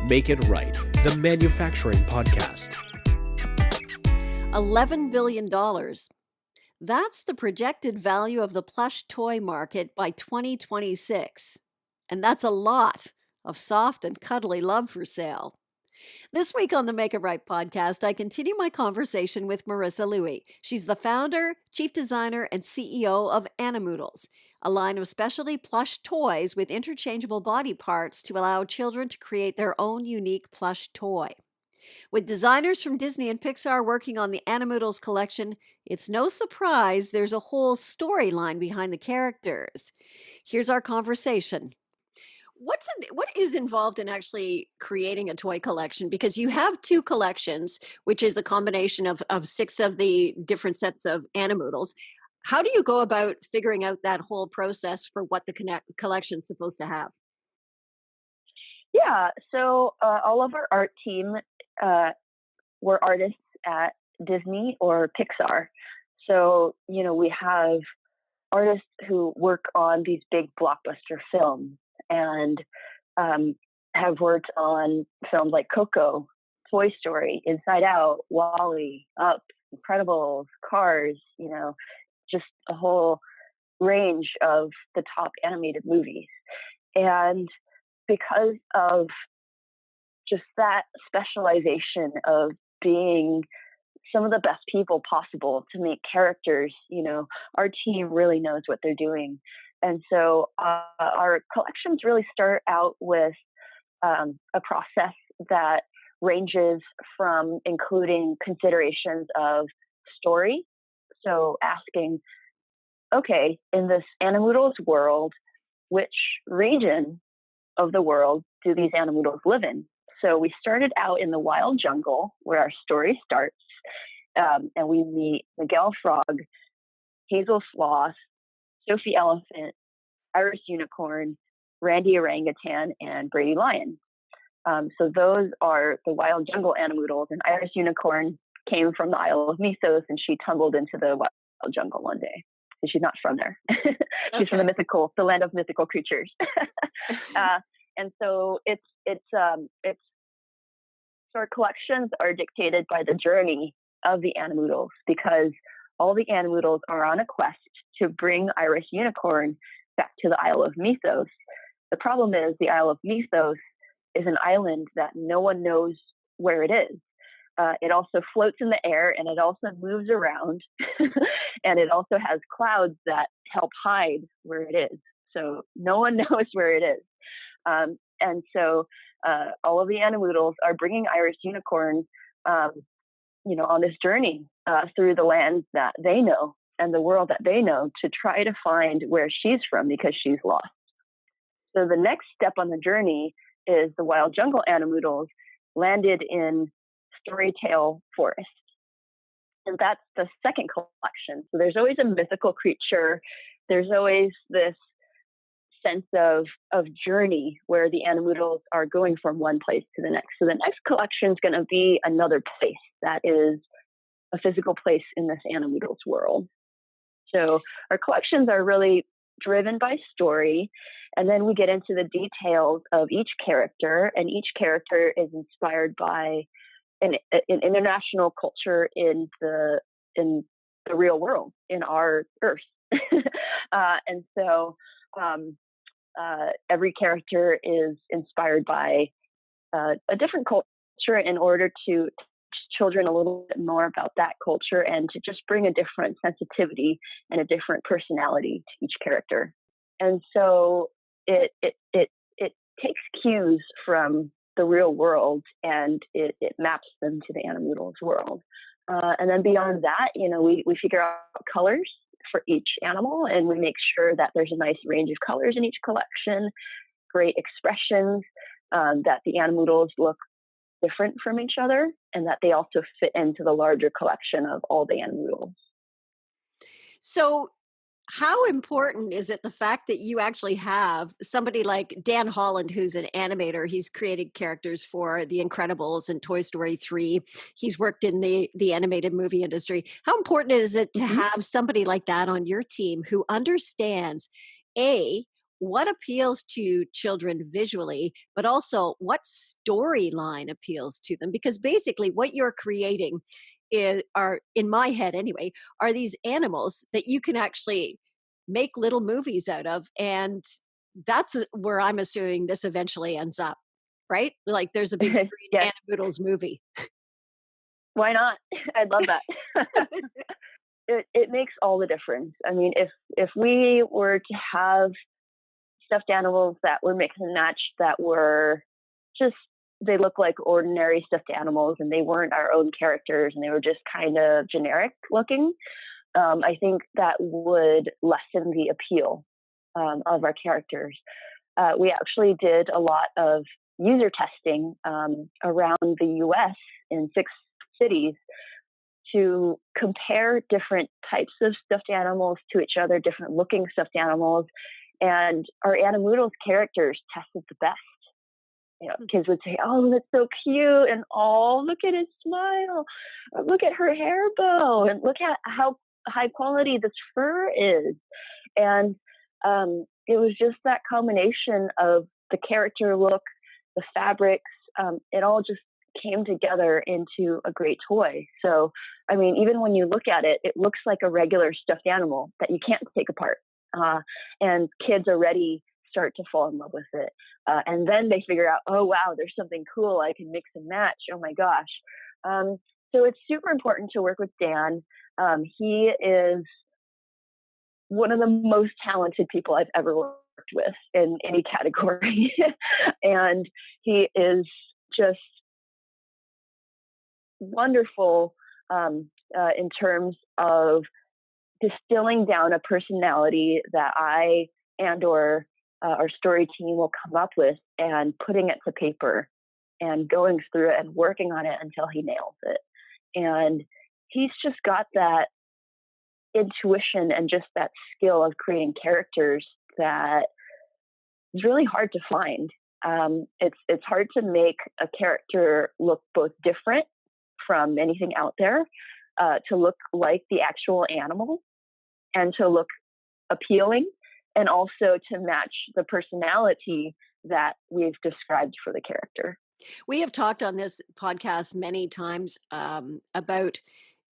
Make It Right, the manufacturing podcast. $11 billion. That's the projected value of the plush toy market by 2026. And that's a lot of soft and cuddly love for sale. This week on the Make It Right podcast, I continue my conversation with Marissa Louie. She's the founder, chief designer, and CEO of Animoodles, a line of specialty plush toys with interchangeable body parts to allow children to create their own unique plush toy. With designers from Disney and Pixar working on the Animoodles collection, it's no surprise there's a whole storyline behind the characters. Here's our conversation. What is involved in actually creating a toy collection? Because you have two collections, which is a combination of six of the different sets of Animoodles. How do you go about figuring out that whole process for what the collection's supposed to have? Yeah, so all of our art team were artists at Disney or Pixar. So, we have artists who work on these big blockbuster films and have worked on films like Coco, Toy Story, Inside Out, WALL-E, Up, Incredibles, Cars, just a whole range of the top animated movies. And because of just that specialization of being some of the best people possible to make characters, our team really knows what they're doing. And so our collections really start out with a process that ranges from including considerations of story. So asking, okay, in this Animoodles world, which region of the world do these Animoodles live in? So we started out in the wild jungle where our story starts, and we meet Miguel Frog, Hazel Sloth, Sophie Elephant, Iris Unicorn, Randy Orangutan, and Brady Lion. So those are the wild jungle Animoodles, and Iris Unicorn came from the Isle of Mythos, and she tumbled into the wild jungle one day. So she's not from there. She's from the land of mythical creatures. And so our collections are dictated by the journey of the Animoodles, because all the Animoodles are on a quest to bring Iris Unicorn back to the Isle of Mythos. The problem is the Isle of Mythos is an island that no one knows where it is. It also floats in the air, and it also moves around, and it also has clouds that help hide where it is. So no one knows where it is. And so all of the Animoodles are bringing Iris Unicorn, on this journey through the lands that they know and the world that they know to try to find where she's from, because she's lost. So the next step on the journey is the wild jungle Animoodles landed in Storytale Forest. And that's the second collection. So there's always a mythical creature. There's always this sense of journey where the Animoodles are going from one place to the next. So the next collection is going to be another place that is a physical place in this Animoodles world. So our collections are really driven by story, and then we get into the details of each character, and each character is inspired by an international culture in the real world, in our Earth. And so every character is inspired by a different culture in order to teach children a little bit more about that culture, and to just bring a different sensitivity and a different personality to each character. And so it takes cues from the real world, and it maps them to the Animoodles world. And then beyond that, we figure out colors for each animal, and we make sure that there's a nice range of colors in each collection, great expressions, that the Animoodles look different from each other, and that they also fit into the larger collection of all the Animoodles. So how important is it the fact that you actually have somebody like Dan Holland, who's an animator? He's created characters for The Incredibles and Toy Story 3. He's worked in the animated movie industry. How important is it to have somebody like that on your team who understands, A, what appeals to children visually, but also what storyline appeals to them. Because basically, what you're creating are, in my head anyway, are these animals that you can actually make little movies out of. And that's where I'm assuming this eventually ends up, right? Like there's a big screen Yes, Animoodles movie. why not? I'd love that. It makes all the difference. I mean, if we were to have stuffed animals that were mixed and matched, that were just, they look like ordinary stuffed animals and they weren't our own characters and they were just kind of generic looking, I think that would lessen the appeal of our characters. We actually did a lot of user testing around the US in 6 cities to compare different types of stuffed animals to each other, different looking stuffed animals. And our Animoodles characters tested the best. You know, kids would say, "Oh, that's so cute," and "Oh, look at his smile, or look at her hair bow, and look at how high quality this fur is." And it was just that combination of the character look, the fabrics, it all just came together into a great toy. So, I mean, even when you look at it, it looks like a regular stuffed animal that you can't take apart. And kids already start to fall in love with it. And then they figure out, oh, wow, there's something cool I can mix and match. Oh, my gosh. So it's super important to work with Dan. He is one of the most talented people I've ever worked with in any category. And he is just wonderful in terms of distilling down a personality that I or our story team will come up with and putting it to paper and going through it and working on it until he nails it. And he's just got that intuition and just that skill of creating characters that is really hard to find. It's hard to make a character look both different from anything out there, to look like the actual animal, and to look appealing, and also to match the personality that we've described for the character. We have talked on this podcast many times about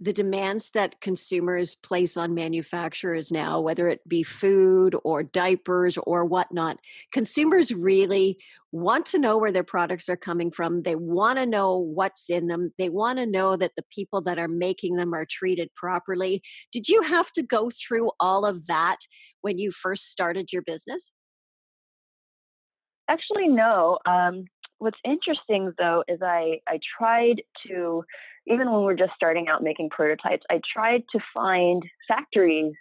the demands that consumers place on manufacturers now, whether it be food or diapers or whatnot. Consumers really want to know where their products are coming from. They want to know what's in them. They want to know that the people that are making them are treated properly. Did you have to go through all of that when you first started your business? Actually, no. What's interesting, though, is I tried to, even when we're just starting out making prototypes, I tried to find factories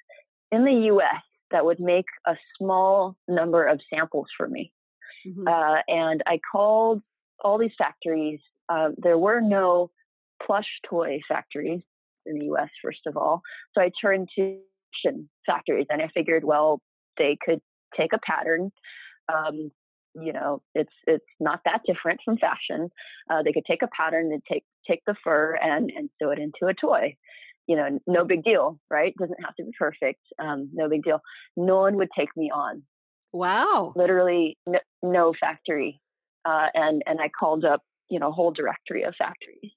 in the US that would make a small number of samples for me. Mm-hmm. And I called all these factories. There were no plush toy factories in the US, first of all. So I turned to factories, and I figured, well, they could take a pattern. It's not that different from fashion. They could take a pattern and take the fur and sew it into a toy. No big deal, right? Doesn't have to be perfect. No big deal. No one would take me on. Wow. Literally no factory. And I called up, a whole directory of factories.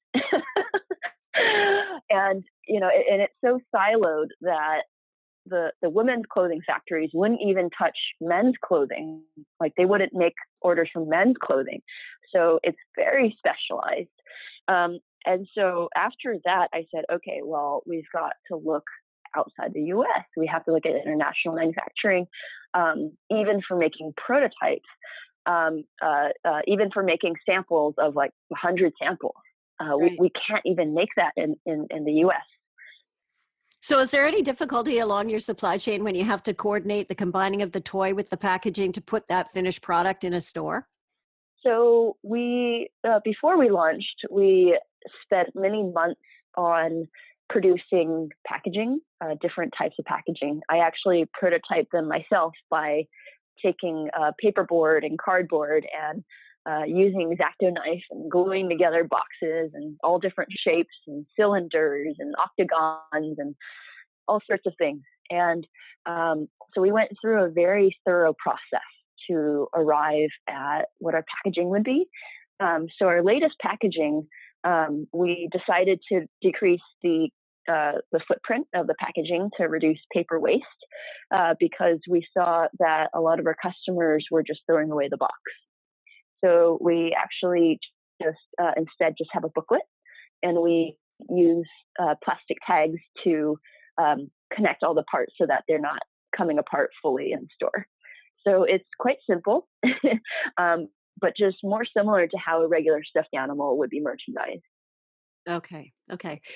And, and it's so siloed that the women's clothing factories wouldn't even touch men's clothing. Like, they wouldn't make orders for men's clothing. So it's very specialized. And so after that, I said, okay, well, we've got to look outside the US. We have to look at international manufacturing, even for making prototypes, even for making samples of like 100 samples. Right. We can't even make that in the US. So is there any difficulty along your supply chain when you have to coordinate the combining of the toy with the packaging to put that finished product in a store? So we, before we launched, we spent many months on producing packaging, different types of packaging. I actually prototyped them myself by taking paperboard and cardboard and using X-Acto knife and gluing together boxes and all different shapes and cylinders and octagons and all sorts of things. And so we went through a very thorough process to arrive at what our packaging would be. So our latest packaging, we decided to decrease the footprint of the packaging to reduce paper waste because we saw that a lot of our customers were just throwing away the box. So we actually instead just have a booklet, and we use plastic tags to connect all the parts so that they're not coming apart fully in store. So it's quite simple, but just more similar to how a regular stuffed animal would be merchandised. Okay.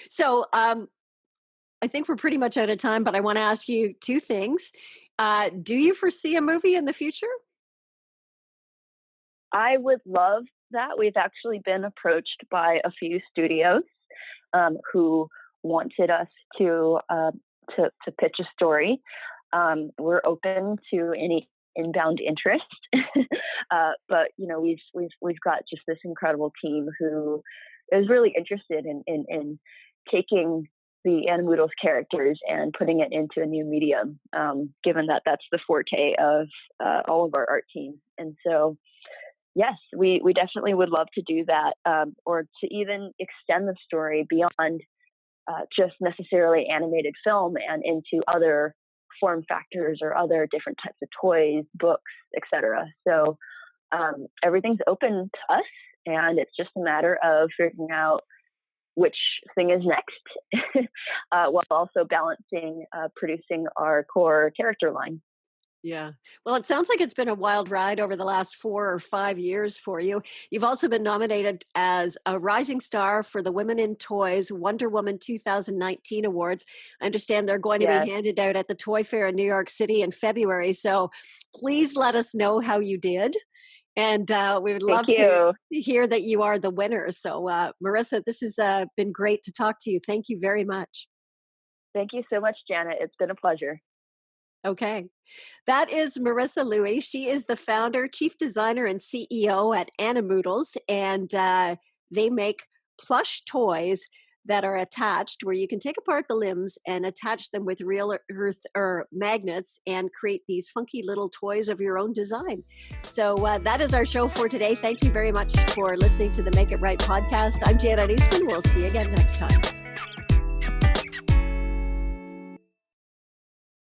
So I think we're pretty much out of time, but I want to ask you two things. Do you foresee a movie in the future? I would love that. We've actually been approached by a few studios who wanted us to pitch a story. We're open to any inbound interest, but we've got just this incredible team who is really interested in taking the Animoodles characters and putting it into a new medium, given that that's the forte of all of our art teams. And so, yes, we definitely would love to do that, or to even extend the story beyond just necessarily animated film and into other form factors or other different types of toys, books, etc. So everything's open to us, and it's just a matter of figuring out which thing is next, while also balancing producing our core character line. Yeah. Well, it sounds like it's been a wild ride over the last 4 or 5 years for you. You've also been nominated as a rising star for the Women in Toys Wonder Woman 2019 Awards. I understand they're going to Yes. be handed out at the Toy Fair in New York City in February. So please let us know how you did. And we would love Thank you. to hear that you are the winner. So, Marissa, this has been great to talk to you. Thank you very much. Thank you so much, Janet. It's been a pleasure. Okay. That is Marissa Louie. She is the founder, chief designer, and CEO at Animoodles. And they make plush toys that are attached, where you can take apart the limbs and attach them with real earth or magnets and create these funky little toys of your own design. So that is our show for today. Thank you very much for listening to the Make It Right podcast. I'm Janet Eastman. We'll see you again next time.